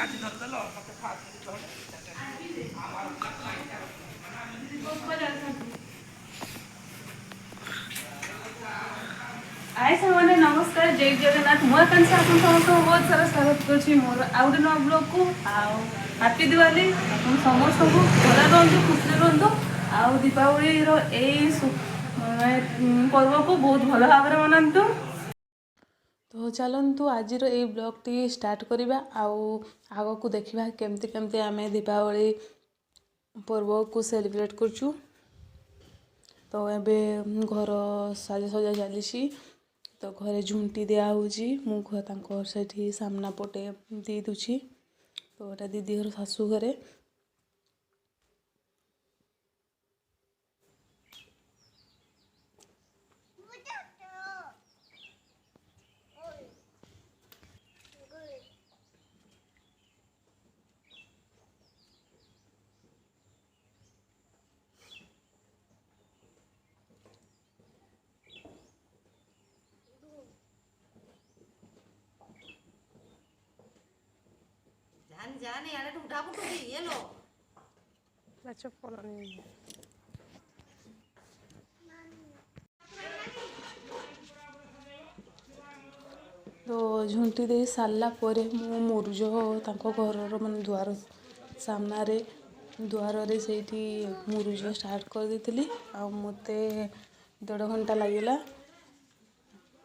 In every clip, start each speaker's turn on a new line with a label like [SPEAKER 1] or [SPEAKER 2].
[SPEAKER 1] आए सामने नमस्कार जय जगन्नाथ मोर कंस आपन समस्त बहुत सारा स्वागत करछि मोर आउट नो ब्लॉग को हैप्पी दिवाली हम समस्त को भला रहंतु खुशी रहंतु आउ दीपावली रो ए पर्व को बहुत भल भाव में मनांतु। तो चलतु आज ये ब्लॉग टी स्टार्ट करवा आग को देखा केमती केमती आम दीपावली पर्व को सेलिब्रेट करछु। तो एबे घर साजसजा चली तो घरे झुंटी दिया मुझे सामना पटे दे दूची तो एटा दीदी घर शाशु घरे।
[SPEAKER 2] जाने यार तू उठा पुटू दी ये लो
[SPEAKER 1] अच्छा फॉलो नहीं तो झुंटी दे सारा पर मु मुरुज घर मन दुआर सामना रे दुआर रे से मुरुज स्टार्ट कर देती आ मते 1.5 घंटा लगिला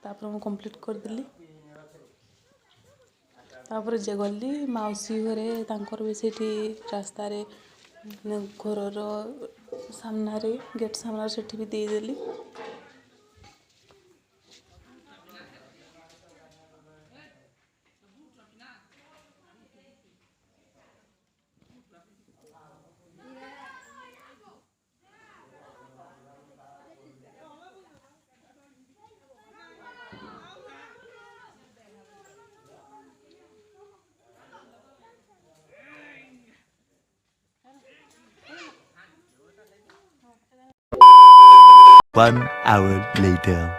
[SPEAKER 1] तापर मु कंप्लीट कर देली। तापर जे गली मौसी घरे तांकर भी सेठी रास्ता रे घर सामना रे गेट सामना सेठी भी दे देली।
[SPEAKER 3] One hour later.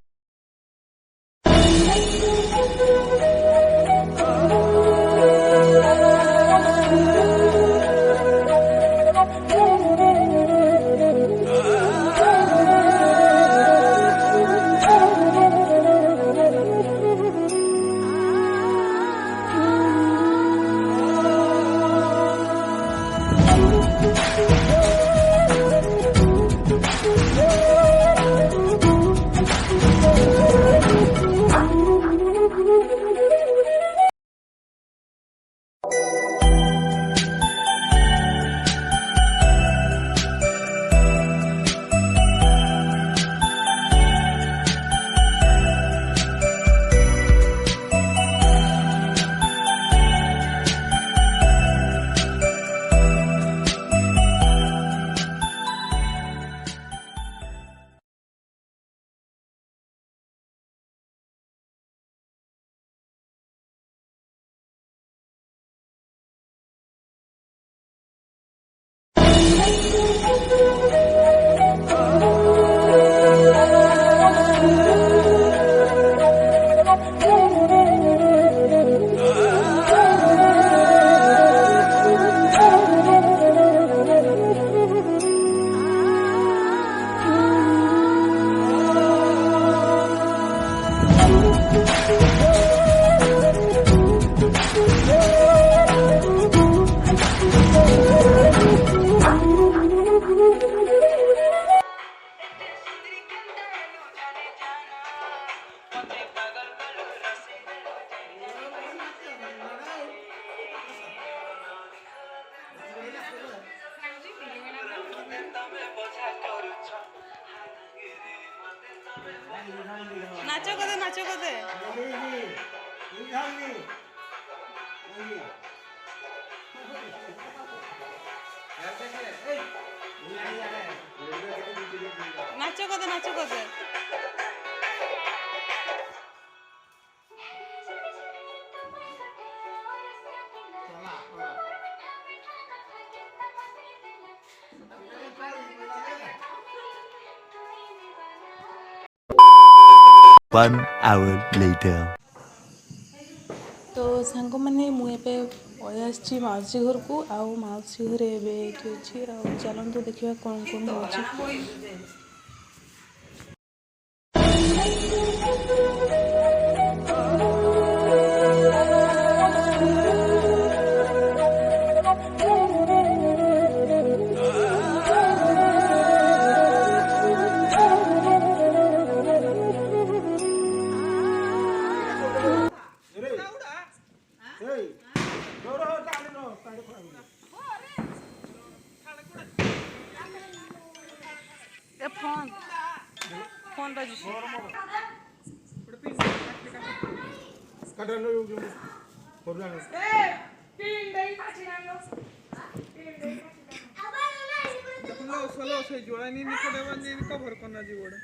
[SPEAKER 1] नाचो कदे नाचो कदे नाचो कदे नाचो कदे
[SPEAKER 3] One hour later.
[SPEAKER 1] तो सांग मैंने मुझे ପଳେଇ ଆସିଛି ମାଉସୀ ଘରକୁ ଆଉ ମାଉସୀ ଘରେ ଏବେ ଏଇଠି ଅଛି ଆଉ ଚାଲନ୍ତୁ ଦେଖିବା କ'ଣ ହେଉଛି। फोन बाजुଛି
[SPEAKER 3] जोड़ा निकट कवर करना जी गोड़ा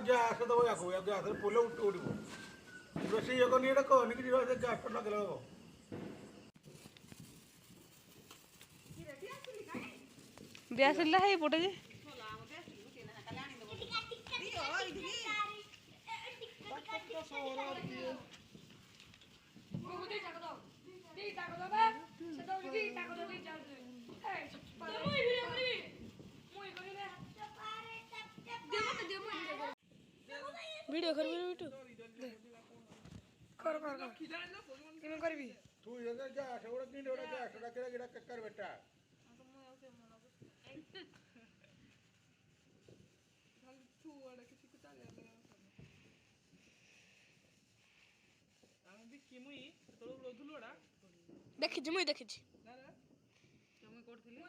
[SPEAKER 3] ଗ୍ୟାସ୍ ଦେବ ୟାକୁ ଗ୍ୟାସ୍ରେ ପୋଲ ଉଡ଼ିବ ରୋଷେଇ ଇଏ କରିନି ଏଇଟା କହନି କି ଗ୍ୟାସ୍ ଲଗେଇଲେ ହେବ।
[SPEAKER 1] ଦିଆସିଲା ହେଇ ପଟେ ଯେ वीडियो कर वीडियो कर किन करबी
[SPEAKER 3] तू ये ग्यास ओड़ा किन ओड़ा ग्यास ओड़ा केड़ा केड़ा कर बेटा
[SPEAKER 1] देखिछि मुई देखिछि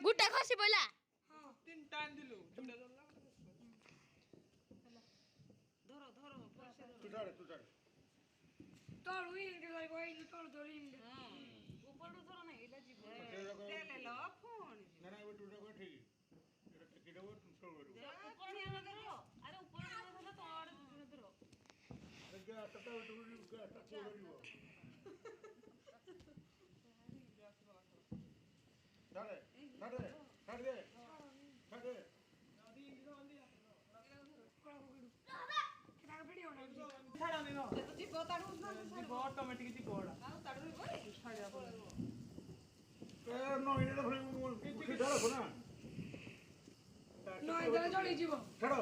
[SPEAKER 1] गुटा खसी बोला
[SPEAKER 3] तीन टाइम दिलु तू चढ़
[SPEAKER 4] तोड़ हुई इनके भाई भाई तोड़ दो इनके
[SPEAKER 2] ऊपर तो थोड़ा नहीं इला जीव
[SPEAKER 3] ले
[SPEAKER 2] लो फोन
[SPEAKER 3] ना ना वो टूटा को ठीक एटा टेकी देबो तू छोड़
[SPEAKER 2] ऊपर नहीं ना करो अरे ऊपर नहीं तो तोड़ धरो
[SPEAKER 3] ग्यास तो टूटी ग्यास तो छोड़िबो चढ़े चढ़े चढ़ दे चढ़ दे
[SPEAKER 4] ऑटोमेटिक जी बोर्ड
[SPEAKER 3] नो इने तो फिर रखो ना
[SPEAKER 4] नो इधर जोड़ी जीवो
[SPEAKER 3] छड़ो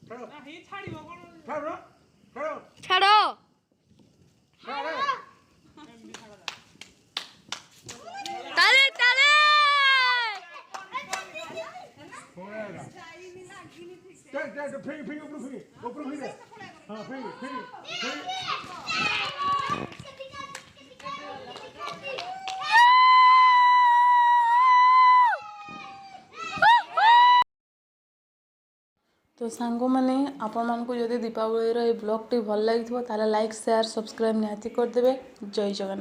[SPEAKER 3] छड़ो
[SPEAKER 4] नहीं छाड़ीबो कोन
[SPEAKER 3] छड़ो छड़ो
[SPEAKER 1] छाड़ो
[SPEAKER 3] छड़ो
[SPEAKER 1] ताले ताले
[SPEAKER 3] होएगा चल फिर ऊपर फिर हां फिर तो सांग मैंने आपण मानक जदि दीपावली रो ब्लॉग टी भल लगी ताला लाइक शेयर सब्सक्राइब निहाती करदेवे। जय जगन्नाथ।